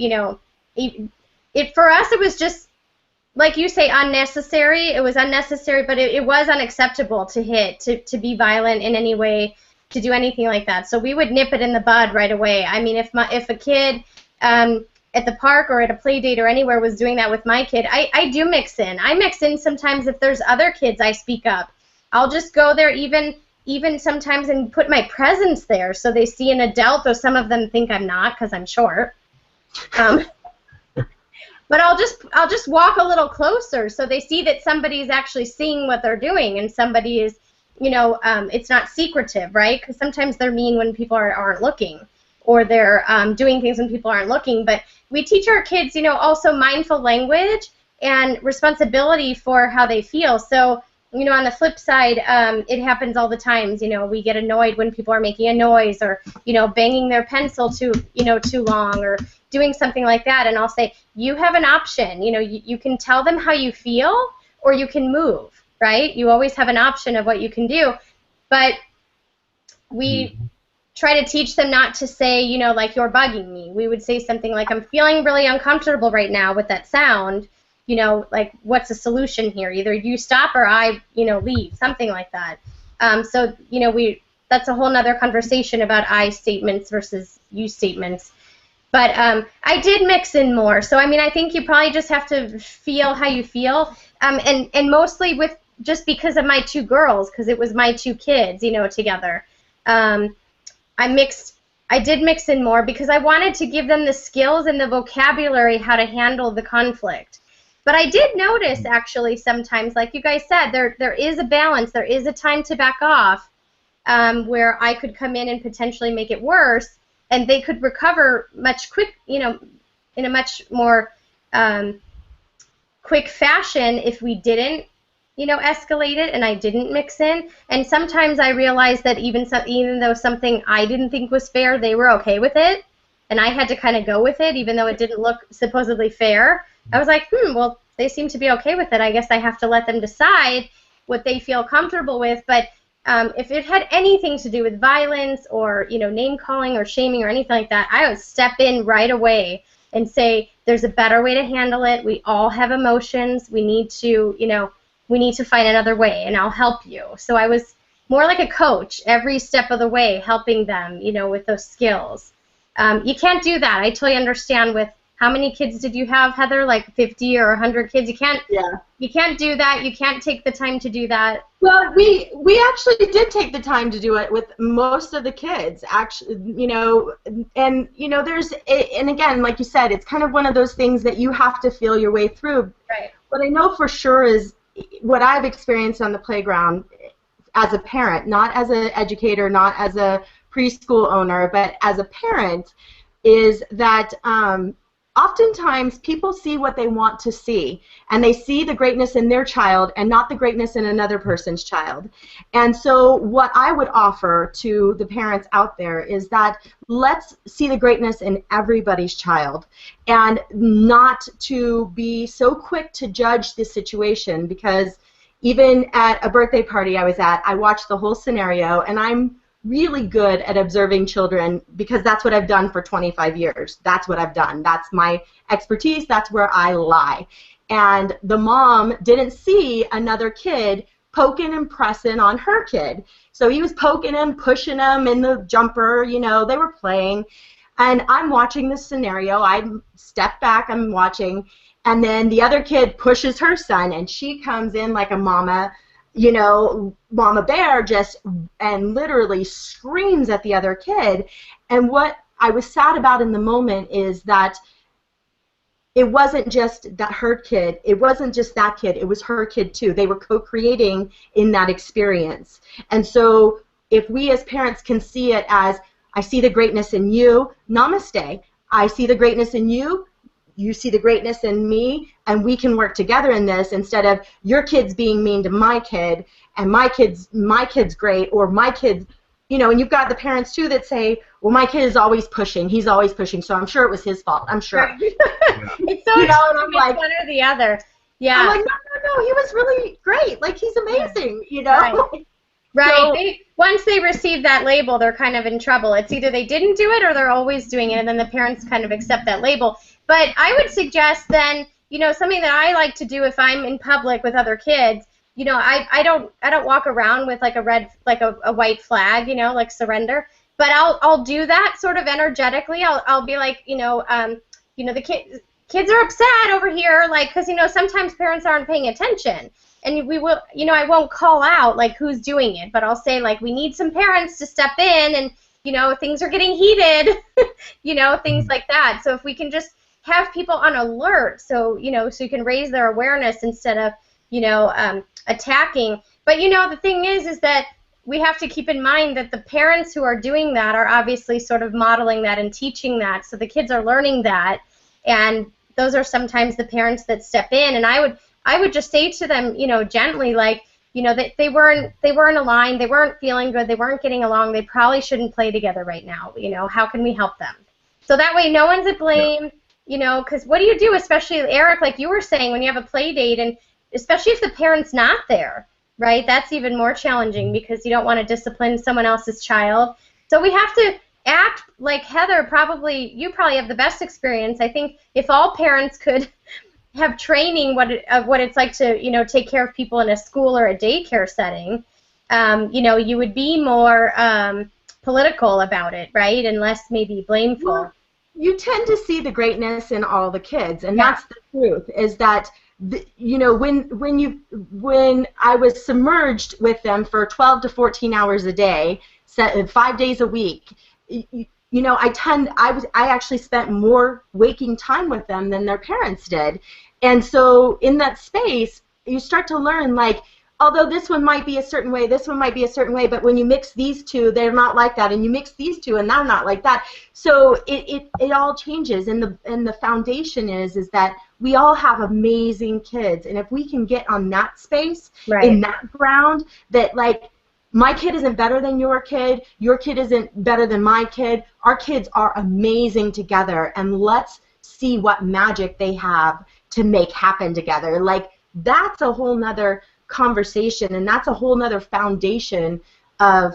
it for us, it was just like you say, unnecessary. It was unnecessary, but it was unacceptable to hit, to be violent in any way, to do anything like that. So we would nip it in the bud right away. I mean, if a kid at the park or at a play date or anywhere was doing that with my kid, I do mix in. I mix in sometimes if there's other kids, I speak up. I'll just go there even sometimes and put my presence there so they see an adult, though some of them think I'm not because I'm short. But I'll just walk a little closer so they see that somebody's actually seeing what they're doing and somebody is, it's not secretive, right? Because sometimes they're mean when people aren't looking, or they're doing things when people aren't looking. But we teach our kids, also mindful language and responsibility for how they feel. So, on the flip side, it happens all the times. We get annoyed when people are making a noise or, banging their pencil too long or doing something like that. And I'll say, you have an option. You can tell them how you feel or you can move, right? You always have an option of what you can do. But we try to teach them not to say, like, you're bugging me. We would say something like, I'm feeling really uncomfortable right now with that sound. Like, what's the solution here? Either you stop or I, leave, something like that. So, that's a whole nother conversation about I statements versus you statements. But I did mix in more. So, I think you probably just have to feel how you feel. And mostly with just because of my two girls, because it was my two kids, together. I did mix in more because I wanted to give them the skills and the vocabulary how to handle the conflict. But I did notice, actually, sometimes, like you guys said, there is a balance. There is a time to back off where I could come in and potentially make it worse, and they could recover in a much more quick fashion if we didn't, escalate it and I didn't mix in. And sometimes I realized that even though something I didn't think was fair, they were okay with it, and I had to kind of go with it, even though it didn't look supposedly fair. I was like, well, they seem to be okay with it. I guess I have to let them decide what they feel comfortable with. But if it had anything to do with violence or, name calling or shaming or anything like that, I would step in right away and say, there's a better way to handle it. We all have emotions. We need to, find another way, and I'll help you. So I was more like a coach every step of the way, helping them, with those skills. You can't do that. I totally understand with how many kids did you have, Heather? Like 50 or 100 kids? You can't do that. You can't take the time to do that. Well, we actually did take the time to do it with most of the kids, actually, and there's, and again, like you said, it's kind of one of those things that you have to feel your way through. Right. What I know for sure is what I've experienced on the playground as a parent, not as an educator, not as a preschool owner, but as a parent, is that oftentimes people see what they want to see, and they see the greatness in their child and not the greatness in another person's child. And so what I would offer to the parents out there is that let's see the greatness in everybody's child and not to be so quick to judge the situation, because even at a birthday party I was at, I watched the whole scenario, and I'm really good at observing children because that's what I've done for 25 years. That's what I've done. That's my expertise. That's where I lie. And the mom didn't see another kid poking and pressing on her kid. So he was poking him, pushing him in the jumper, they were playing. And I'm watching this scenario. I step back, I'm watching, and then the other kid pushes her son, and she comes in like a mama bear, and literally screams at the other kid. And what I was sad about in the moment is that it wasn't just that her kid, it wasn't just that kid, it was her kid too. They were co-creating in that experience. And so if we as parents can see it as, I see the greatness in you, namaste. I see the greatness in you, you see the greatness in me, and we can work together in this, instead of your kid's being mean to my kid, and my kid's great, or my kid, you know. And you've got the parents too that say, well, my kid is always pushing, he's always pushing, so I'm sure it was his fault, I'm sure. Right. It's so You know, extreme, and I'm it's like, one or the other. Yeah. I'm like, no, he was really great, like, he's amazing, you know. Right. Right. So, Once they receive that label, they're kind of in trouble. It's either they didn't do it or they're always doing it, and then the parents kind of accept that label. But I would suggest then, you know, something that I like to do if I'm in public with other kids, you know, I don't walk around with like a white flag, you know, like surrender. But I'll do that sort of energetically. I'll be like, you know, the kids are upset over here, like, because, you know, sometimes parents aren't paying attention. And we will, you know, I won't call out, like, who's doing it, but I'll say, like, we need some parents to step in, and, you know, things are getting heated, you know, things like that. So if we can just have people on alert, so, you know, so you can raise their awareness instead of, you know, attacking. But, you know, the thing is that we have to keep in mind that the parents who are doing that are obviously sort of modeling that and teaching that, so the kids are learning that, and those are sometimes the parents that step in. And I would just say to them, you know, gently, like, you know, that they weren't aligned, they weren't feeling good, they weren't getting along, they probably shouldn't play together right now. You know, how can we help them? So that way, no one's at blame. You know, because what do you do, especially Eric, like you were saying, when you have a play date, and especially if the parent's not there, right? That's even more challenging because you don't want to discipline someone else's child. So we have to act like Heather. You probably have the best experience. I think if all parents could have training of what it's like to, you know, take care of people in a school or a daycare setting, you know, you would be more political about it, right? And less maybe blameful. well, you tend to see the greatness in all the kids, and that's the truth. Is that you know, when I was submerged with them for 12 to 14 hours a day, 5 days a week, you know, I actually spent more waking time with them than their parents did. And so in that space, you start to learn, like, although this one might be a certain way, this one might be a certain way, but when you mix these two, they're not like that, and you mix these two, and they're not like that. So it all changes, and the foundation is that we all have amazing kids, and if we can get on that space, Right. in that ground, that, like, my kid isn't better than your kid isn't better than my kid, our kids are amazing together, and let's see what magic they have to make happen together. Like, that's a whole nother conversation, and that's a whole nother foundation of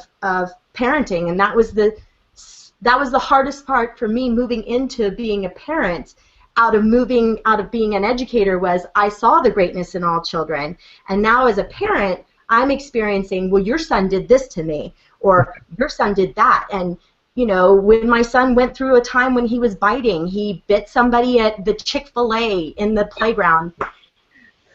parenting. And that was the hardest part for me, moving into being a parent, out of being an educator, was I saw the greatness in all children. And now as a parent, I'm experiencing, well, your son did this to me, or your son did that. And, you know, when my son went through a time when he was biting, he bit somebody at the Chick-fil-A in the playground.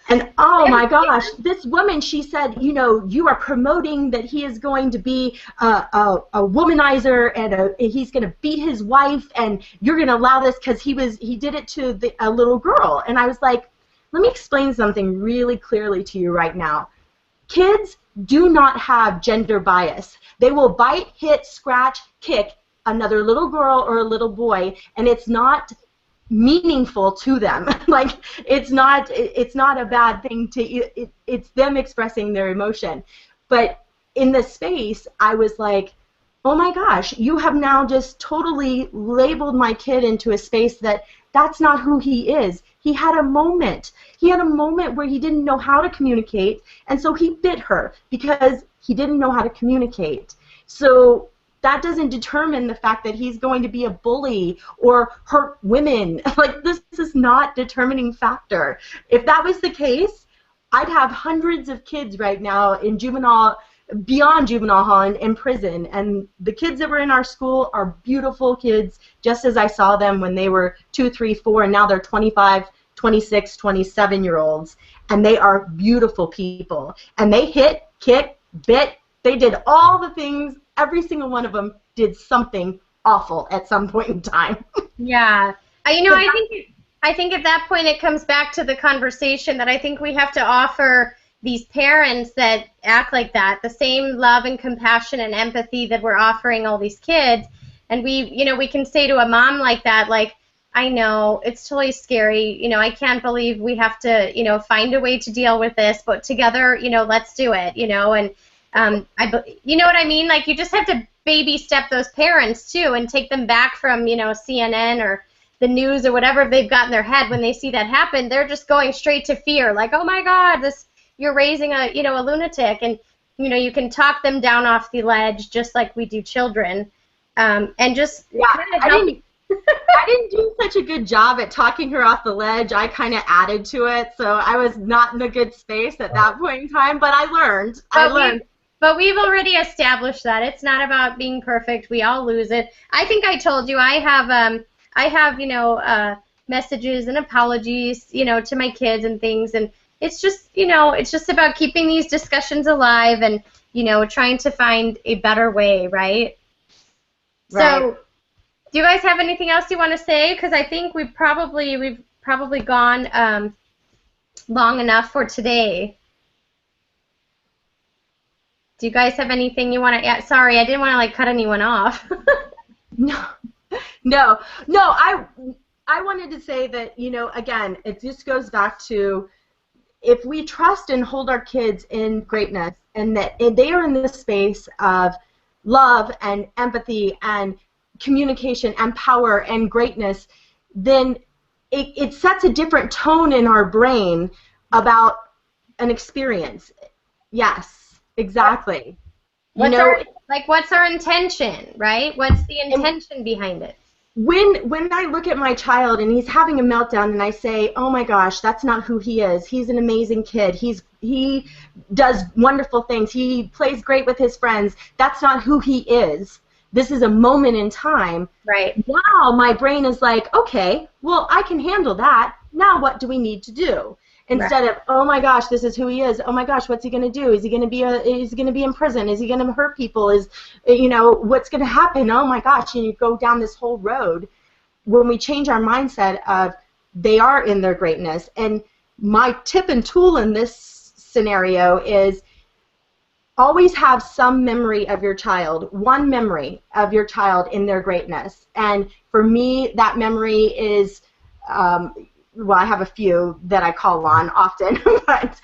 And oh my gosh, this woman, she said, you know, you are promoting that he is going to be a womanizer, and he's going to beat his wife, and you're going to allow this because he did it to a little girl. And I was like, let me explain something really clearly to you right now. Kids do not have gender bias. They will bite, hit, scratch, kick another little girl or a little boy, and it's not meaningful to them. Like, it's not a bad thing it's them expressing their emotion. But in the space, I was like, oh my gosh, you have now just totally labeled my kid into a space that's not who he is. He had a moment. He had a moment where he didn't know how to communicate, and so he bit her because he didn't know how to communicate. So that doesn't determine the fact that he's going to be a bully or hurt women. Like, this is not a determining factor. If that was the case, I'd have hundreds of kids right now in beyond juvenile hall, in prison. And the kids that were in our school are beautiful kids, just as I saw them when they were 2, 3, 4, and now they're 25, 26, 27-year-olds. And they are beautiful people. And they hit, kicked, bit. They did all the things. Every single one of them did something awful at some point in time. Yeah. You know, I think at that point it comes back to the conversation that I think we have to offer these parents that act like that the same love and compassion and empathy that we're offering all these kids. And we can say to a mom like that, like, I know it's totally scary. I can't believe we have to, find a way to deal with this, but together, let's do it, and you know what I mean? Like you just have to baby step those parents too and take them back from, CNN or the news or whatever they've got in their head when they see that happen. They're just going straight to fear, like, oh my God, you're raising a lunatic, and you can talk them down off the ledge just like we do children, and just Yeah, kind of help. I didn't do such a good job at talking her off the ledge. I kind of added to it, so I was not in a good space at that point in time. But I learned. But we've already established that it's not about being perfect. We all lose it. I think I told you I have messages and apologies to my kids and things, and it's just about keeping these discussions alive and trying to find a better way, right? Right. So, do you guys have anything else you want to say? Because I think we've probably gone long enough for today. Do you guys have anything you want to add? Sorry, I didn't want to like cut anyone off. No. I wanted to say that, again, it just goes back to if we trust and hold our kids in greatness and that they are in this space of love and empathy and communication and power and greatness, then it sets a different tone in our brain about an experience. Yes, exactly. What's our intention, right? What's the intention behind it? When I look at my child and he's having a meltdown and I say, oh my gosh, that's not who he is. He's an amazing kid. He does wonderful things. He plays great with his friends. That's not who he is. This is a moment in time. Right. Now my brain is like, okay, well, I can handle that. Now what do we need to do? Instead of, oh my gosh, this is who he is. Oh my gosh, what's he going to do? Is he going to be in prison? Is he going to hurt people? What's going to happen? Oh my gosh, and you go down this whole road. When we change our mindset of they are in their greatness, and my tip and tool in this scenario is always have some memory of your child, one memory of your child in their greatness. And for me, that memory is well, I have a few that I call on often, but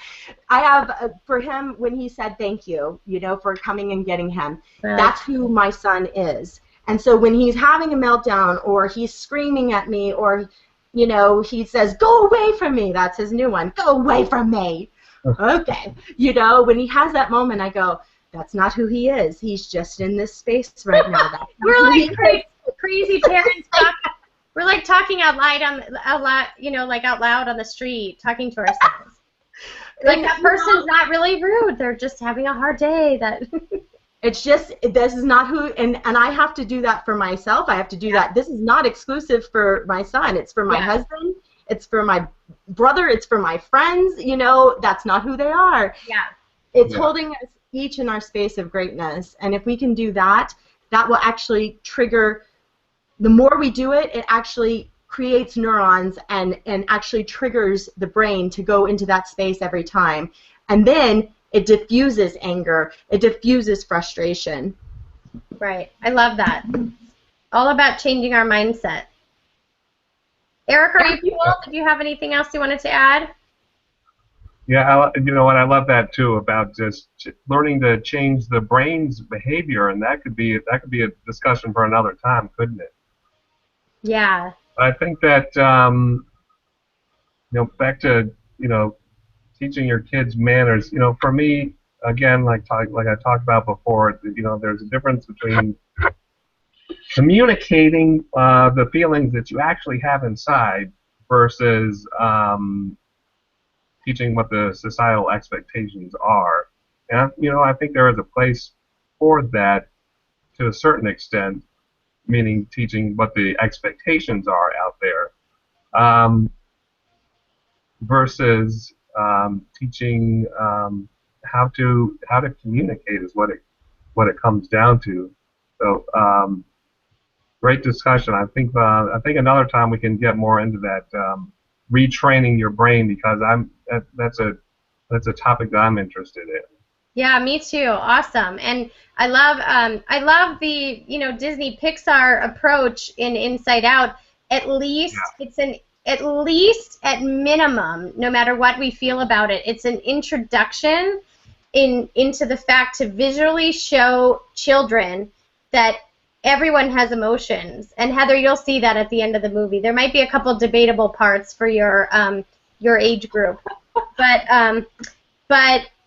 I have, for him, when he said thank you, for coming and getting him, that's who my son is. And so when he's having a meltdown or he's screaming at me or, he says, go away from me, that's his new one, go away from me. Okay. When he has that moment, I go, that's not who he is. He's just in this space right now. We're like crazy parents. We're like talking out loud on the street, talking to ourselves. Like that person's not really rude. They're just having a hard day. It's just, this is not who, and I have to do that for myself. I have to do that. This is not exclusive for my son. It's for my husband. It's for my brother. It's for my friends. That's not who they are. Yeah. It's holding us each in our space of greatness. And if we can do that, that will actually trigger. The more we do it, it actually creates neurons and actually triggers the brain to go into that space every time. And then it diffuses anger. It diffuses frustration. Right. I love that. All about changing our mindset. Eric, are you cool? Did you have anything else you wanted to add? Yeah, I love that too about just learning to change the brain's behavior, and that could be a discussion for another time, couldn't it? Yeah. I think that back to teaching your kids manners. For me, again, like I talked about before, there's a difference between communicating the feelings that you actually have inside versus teaching what the societal expectations are. And I think there is a place for that to a certain extent, meaning teaching what the expectations are out there, versus teaching how to communicate is what it comes down to. So great discussion. I think another time we can get more into that retraining your brain, because that's a topic that I'm interested in. Yeah, me too. Awesome. And I love the Disney Pixar approach in Inside Out, at Yeah. least it's an at least at minimum, no matter what we feel about it, it's an introduction into the fact to visually show children that everyone has emotions. And Heather, you'll see that at the end of the movie. There might be a couple debatable parts for your age group, but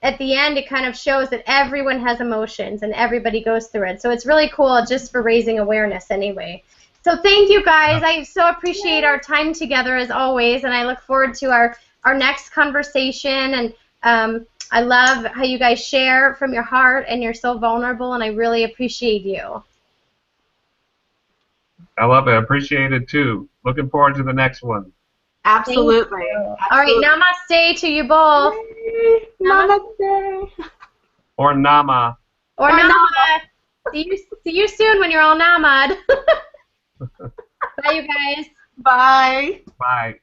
at the end it kind of shows that everyone has emotions and everybody goes through it. So it's really cool just for raising awareness anyway. So thank you guys. I so appreciate our time together as always, and I look forward to our next conversation. And I love how you guys share from your heart, and you're so vulnerable, and I really appreciate you. I love it. I appreciate it too. Looking forward to the next one. Absolutely. All right, namaste to you both. Namaste. Or Nama. Or nama. See you soon when you're all namad. Bye, you guys. Bye. Bye.